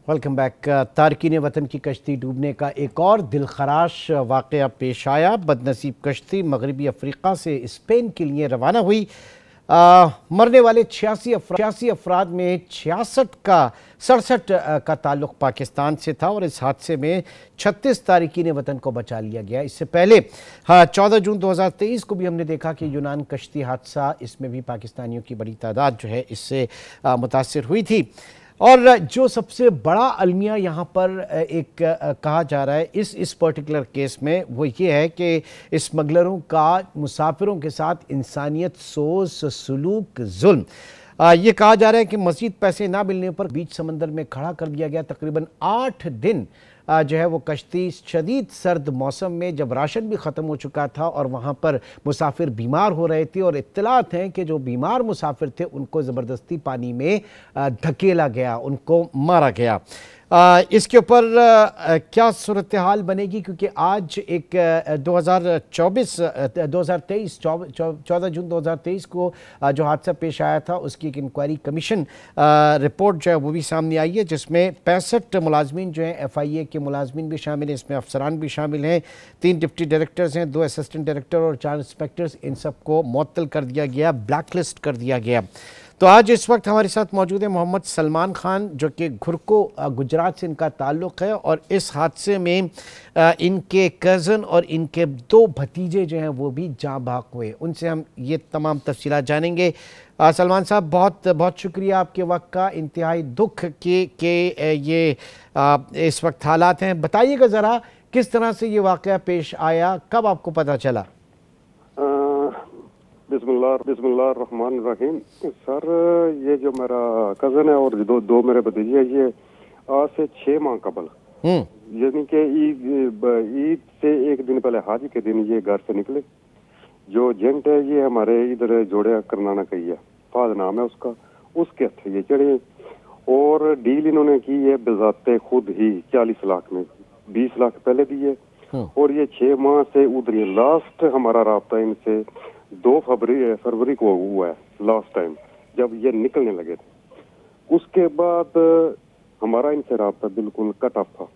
Welcome back. Tarkeen वतन की कश्ती डूबने का एक और दिलखराश वाक़या पेश आया। बदनसीब कश्ती मगरबी अफ्रीका से स्पेन के लिए रवाना हुई। मरने वाले 86 अफराद में 67 का ताल्लुक़ पाकिस्तान से था और इस हादसे में 36 तारकीन वतन को बचा लिया गया। इससे पहले 14 जून 2023 को भी हमने देखा कि यूनान कश्ती हादसा, इसमें भी पाकिस्तानियों की बड़ी तादाद जो है इससे मुतासिर हुई थी। और जो सबसे बड़ा अलमिया यहाँ पर एक कहा जा रहा है इस पर्टिकुलर केस में, वो ये है कि स्मगलरों का मुसाफिरों के साथ इंसानियत सोज सलूक जुल्म। ये कहा जा रहा है कि मज़ीद पैसे ना मिलने पर बीच समंदर में खड़ा कर दिया गया। तकरीबन 8 दिन जो है वो कश्ती शदीद सर्द मौसम में, जब राशन भी ख़त्म हो चुका था और वहाँ पर मुसाफिर बीमार हो रहे थे, और इत्तलात हैं कि जो बीमार मुसाफिर थे उनको ज़बरदस्ती पानी में धकेला गया, उनको मारा गया। इसके ऊपर क्या सूरत हाल बनेगी, क्योंकि आज एक 2023 14 जून 2023 को जो हादसा पेश आया था उसकी एक इंक्वायरी कमीशन रिपोर्ट जो है वो भी सामने आई है, जिसमें 65 मुलाजमीन जो हैं FIA के मुलाजमीन भी शामिल हैं, इसमें अफसरान भी शामिल हैं, 3 डिप्टी डायरेक्टर्स हैं, 2 असिस्टेंट डायरेक्टर और 4 इंस्पेक्टर्स। इन सबको मुअत्तल कर दिया गया, ब्लैक लिस्ट कर दिया गया। तो आज इस वक्त हमारे साथ मौजूद है मोहम्मद सलमान खान, जो कि घुरको गुजरात से इनका ताल्लुक़ है, और इस हादसे में इनके कज़न और इनके 2 भतीजे जो हैं वो भी जाँ बाग हुए। उनसे हम ये तमाम तफसीलात जानेंगे। सलमान साहब, बहुत बहुत शुक्रिया आपके वक्त का। इंतहाई दुख के ये इस वक्त हालात हैं। बताइएगा ज़रा किस तरह से ये वाक़या पेश आया, कब आपको पता चला? बिस्मिल्लाहिर्रहमानिर्रहीम। सर, ये जो मेरा कज़न है और दो मेरे भतीजे, ये आज से 6 माह कबल, यानी कि ईद से एक दिन पहले, हाज के दिन ये घर से निकले। जो एजेंट है ये हमारे इधर जोड़े करनाना का ही है, फाज नाम है उसका, उसके हथ ये चढ़े और डील इन्होंने की है बेज़ाते खुद ही 40 लाख में, 20 लाख पहले दिए और ये 6 माह से उधर। लास्ट हमारा राब्ता इनसे 2 फरवरी को हुआ है, लास्ट टाइम जब ये निकलने लगे थे। उसके बाद हमारा इनसे राब्ता बिल्कुल कट ऑफ था।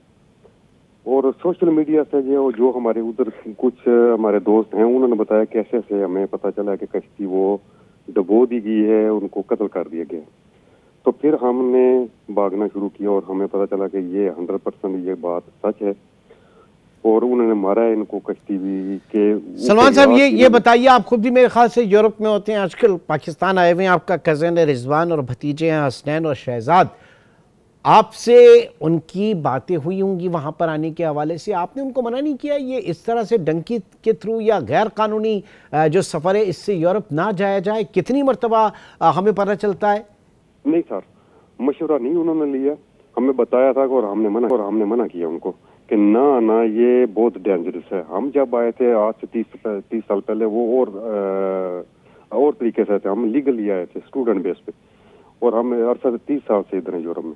और सोशल मीडिया से जो हमारे उधर कुछ हमारे दोस्त हैं, उन्होंने बताया कैसे से हमें पता चला कि कश्ती वो डुबो दी गई है, उनको कत्ल कर दिया गया। तो फिर हमने भागना शुरू किया और हमें पता चला कि ये 100% ये बात सच है और उन्होंने मारा है इनको कश्ती भी के। सलमान साहब, ये बताइए, आप खुद भी मेरे ख्याल से यूरोप में होते हैं, आजकल पाकिस्तान आए हुए हैं, आपका कज़न है रिजवान और भतीजे हैं हसनैन और शहजाद। आपसे उनकी बातें हुई होंगी वहाँ पर आने के हवाले से, आपने उनको मना नहीं किया ये इस तरह से डंकी के थ्रू या गैर कानूनी जो सफ़र है इससे यूरोप ना जाया जाए? कितनी मरतबा हमें पता चलता है? नहीं सर, मशवरा नहीं उन्होंने लिया, हमें बताया था और हमने मना किया उनको कि ना ये बहुत डेंजरस है। हम जब आए थे आज से 30 साल पहले, वो और तरीके से थे, हम लीगली आए थे स्टूडेंट बेस पे, और हम 30 साल से इधर हैं यूरोप में।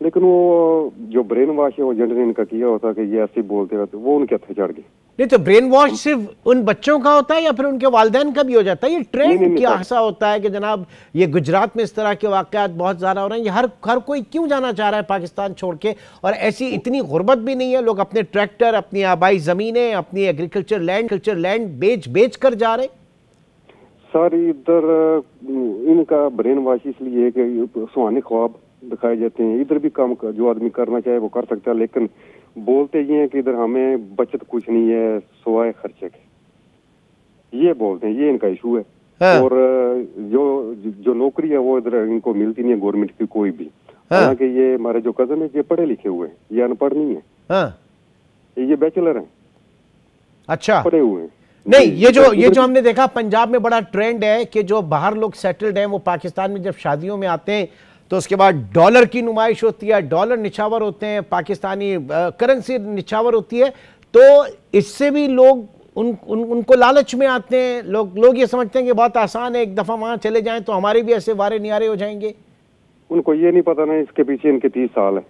लेकिन वो जो ब्रेन वॉश है वो एजेंट ने इनका किया होता कि ये ऐसे बोलते रहते, वो उनके हथे चढ़ गए। नहीं तो ब्रेन वॉश सिर्फ उन बच्चों का होता है या फिर उनके वालिदैन का भी हो जाता है? ये ट्रेंड क्या ऐसा होता है कि जनाब ये गुजरात में इस तरह के वाकयात बहुत ज्यादा हो रहे हैं, ये हर कोई क्यों जाना चाह रहा है पाकिस्तान छोड़ के? और ऐसी इतनी गुर्बत भी नहीं है, लोग अपने ट्रैक्टर, अपनी आबाई जमीनें, अपनी एग्रीकल्चर लैंड बेच कर जा रहे। सर, इधर इनका ब्रेन वॉश इसलिए कि सुहाने ख्वाब दिखाए जाते हैं। इधर भी काम जो आदमी करना चाहे वो कर सकता है, लेकिन बोलते ये हैं कि इधर हमें बचत कुछ नहीं है सिवाय खर्चे के, ये बोलते हैं, ये इनका इशू है। हाँ। और जो नौकरी है वो इधर इनको मिलती नहीं है गवर्नमेंट की कोई भी। हाँ। हालांकि ये हमारे जो कजन है ये पढ़े लिखे हुए हैं, ये अनपढ़ नहीं है। हाँ। ये बैचलर हैं। अच्छा, पढ़े हुए हैं। नहीं, ये जो हमने देखा पंजाब में बड़ा ट्रेंड है कि जो बाहर लोग सेटल्ड हैं वो पाकिस्तान में जब शादियों में आते हैं तो उसके बाद डॉलर की नुमाइश होती है, डॉलर निछावर होते हैं, पाकिस्तानी करेंसी निछावर होती है, तो इससे भी लोग उनको लालच में आते हैं। लोग ये समझते हैं कि बहुत आसान है, एक दफ़ा वहाँ चले जाएं तो हमारे भी ऐसे वारे नियारे हो जाएंगे। उनको ये नहीं पता ना इसके पीछे इनके 30 साल है,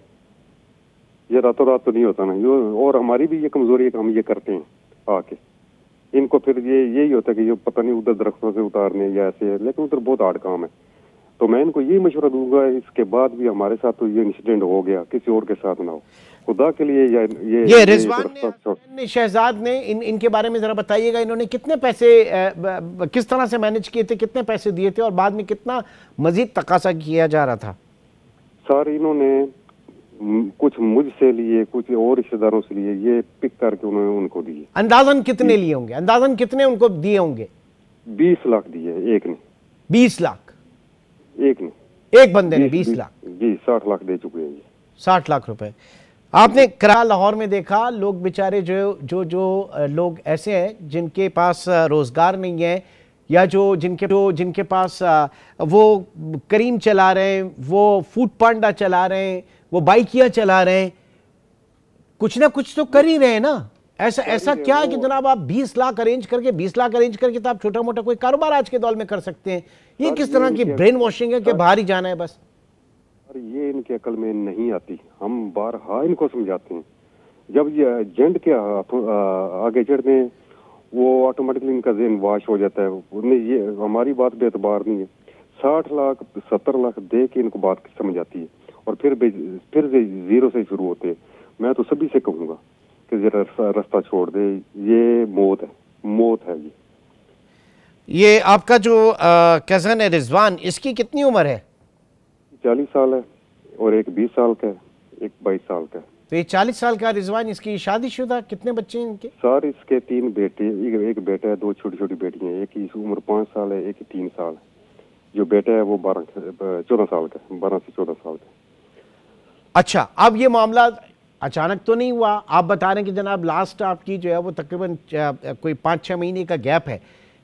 ये रातों रात तो नहीं होता ना। और हमारी भी ये कमजोरी है कि हम ये करते हैं आके। इनको फिर यही होता है कि ये पता नहीं उधर दरख्तों से उतारने या ऐसे है, लेकिन उधर बहुत हार्ड काम है। تو میں ان کو یہ مشورہ دوں گا اس کے بعد بھی ہمارے ساتھ تو یہ انسیڈنٹ ہو گیا، کسی اور کے ساتھ نہ ہو، خدا کے لیے یہ رضوان نے شہزاد نے ان کے بارے میں ذرا بتائیے گا، انہوں نے کتنے پیسے کس طرح سے مینج کیے تھے، کتنے پیسے دیے تھے اور بعد میں کتنا مزید تقاضا کیا جا رہا تھا؟ سر انہوں نے کچھ مجھ سے لیے، کچھ اور رشتہ داروں سے لیے، یہ پک کر کے انہوں نے ان کو دیے۔ اندازاً کتنے لیے ہوں گے؟ اندازاً کتنے ان کو دیے ہوں گے؟ 20 لاکھ دیے ایک نے۔ 20 لاکھ ایک نے، ایک بندے نے 20 لاکھ؟ جی 60 لاکھ دے چکے ہیں جی۔ 60 لاکھ روپے۔ آپ نے کرا لاہور میں دیکھا لوگ بیچارے جو لوگ ایسے ہیں جن کے پاس روزگار نہیں ہے، یا جن کے پاس وہ کریم چلا رہے ہیں، وہ فوڈ پانڈا چلا رہے ہیں، وہ بائکیاں چلا رہے ہیں، کچھ نہ کچھ تو کر ہی رہے ہیں نا۔ ایسا کیا ہے کہ جناب آپ 20 لاکھ ارینج کر کے تو آپ چھوٹا موٹا کوئی کاروبار آج کے دور میں کر سکتے ہیں؟ یہ کس طرح کی برین واشنگ ہے کہ باہر ہی جانا ہے بس؟ یہ ان کے عقل میں نہیں آتی، ہم بارہا ان کو سمجھاتے ہیں۔ جب یہ ایجنٹ کے آگے چڑھتے ہیں وہ آٹومیٹکلی ان کا ذہن واش ہو جاتا ہے، یہ ہماری بات بے اعتبار نہیں ہے۔ 60 لاکھ 70 لاکھ دے کے ان کو بات سمجھ آتی ہے، اور پھر زیرو سے شروع ہوتے ہیں۔ میں تو سبھی سے کہوں گا کہ ذرا رستہ چھوڑ دے، یہ موت ہے یہ آپ کا جو کزن ہے رضوان، اس کی کتنی عمر ہے؟ 40 سال ہے، اور ایک 20 سال کا ہے، ایک 22 سال کا ہے۔ تو یہ 40 سال کا رضوان، اس کی شادی شدہ؟ کتنے بچے ہیں ان کے؟ سر اس کے 3 بیٹے، ایک بیٹا ہے، 2 چھوٹی چھوٹی بیٹیاں ہیں، ایک کی عمر 5 سال ہے، ایک کی 3 سال ہے۔ جو بیٹا ہے وہ 14 سال کا ہے، 12 سے 14 سال کا ہے۔ اچھا، اب یہ معاملہ اچانک تو نہیں ہوا؟ آپ بتا رہے ہیں کہ جناب لاسٹ آپ کی جو ہے وہ تقریباً کوئی 5-6 مہینے کا گیپ ہے،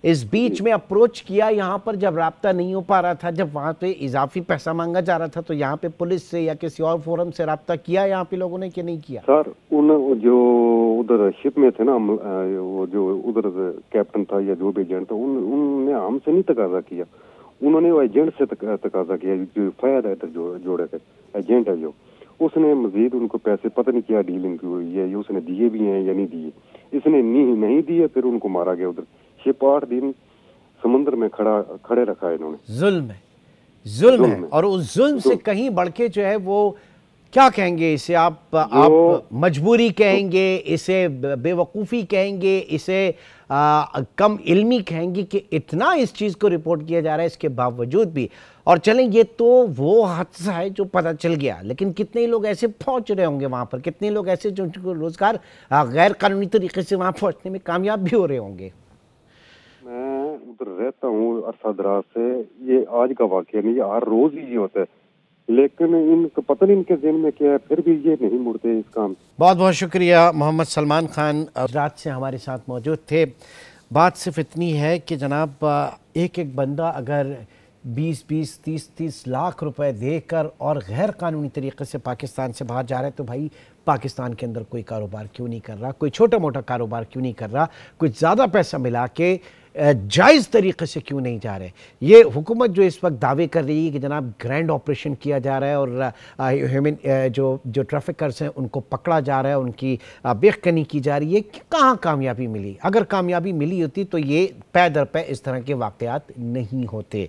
اس بیچ میں اپروچ کیا یہاں پر جب رابطہ نہیں ہو پا رہا تھا، جب وہاں پہ اضافی پیسہ مانگا جا رہا تھا، تو یہاں پہ پولیس سے یا کسی اور فورم سے رابطہ کیا یہاں پہ لوگوں نے کہ نہیں کیا؟ سر جو ادھر شپ میں تھے نا، وہ جو ادھر کیپٹن تھا یا جو بھی ایجنٹ تھا، انہوں نے ہم سے نہیں تقاضا کیا، انہوں نے وہ ایجنٹ سے تقاضا کیا، جو فیاد ہے جوڑے تھے ایجنٹ ہے جو، اس نے مزید ان کو پیسے پتہ نہیں کیا ڈیلنگ کی ہوئی ہے، اس نے دیے بھی ہیں یا نہیں دیے، اس نے نہیں دیے، پھر ان کو مارا گیا ادھر۔ 6-8 دن سمندر میں کھڑے رکھا ہے انہوں نے۔ ظلم ہے، اور اس ظلم سے کہیں بڑھ کے جو ہے وہ کیا کہیں گے اسے؟ آپ مجبوری کہیں گے، اسے بے وقوفی کہیں گے، اسے کم علمی کہیں گے کہ اتنا اس چیز کو رپورٹ کیا جا رہا ہے اس کے باوجود بھی؟ اور چلیں یہ تو وہ حادثہ ہے جو پتہ چل گیا، لیکن کتنے لوگ ایسے پہنچ رہے ہوں گے وہاں پر، کتنے لوگ ایسے جو روزگار غیر قانونی طریقے سے وہاں پہنچنے میں کامیاب بھی ہو رہے ہوں گے؟ میں ادھر رہتا ہوں عرصہ دراز سے، یہ آج کا واقعہ نہیں، یہ ہر روز ہی ہوتا ہے، لیکن ان کو پتہ نہیں ان کے ذہن میں کیا ہے، پھر بھی یہ نہیں مڑتے اس کام۔ بہت بہت شکریہ محمد سلمان خان، رات سے ہمارے ساتھ موجود تھے۔ بات صرف اتنی ہے کہ جناب ایک بندہ اگر 20-30 لاکھ روپے دے کر اور غیر قانونی طریقے سے پاکستان سے باہر جا رہا ہے، تو بھائی پاکستان کے اندر کوئی کاروبار کیوں نہیں کر رہا؟ کوئی چھوٹا موٹا کاروبار کیوں نہیں کر رہا؟ کچھ زیادہ پیسہ ملا کے جائز طریقے سے کیوں نہیں جا رہے؟ یہ حکومت جو اس وقت دعوے کر رہی ہے کہ جناب گرینڈ آپریشن کیا جا رہا ہے اور جو ٹریفکرز ہیں ان کو پکڑا جا رہا ہے، ان کی بیخکنی کی جا رہی ہے، کہاں کامیابی ملی؟ اگر کامیابی ملی ہوتی تو یہ پے در پے اس طرح کے واقعات نہیں ہوتے۔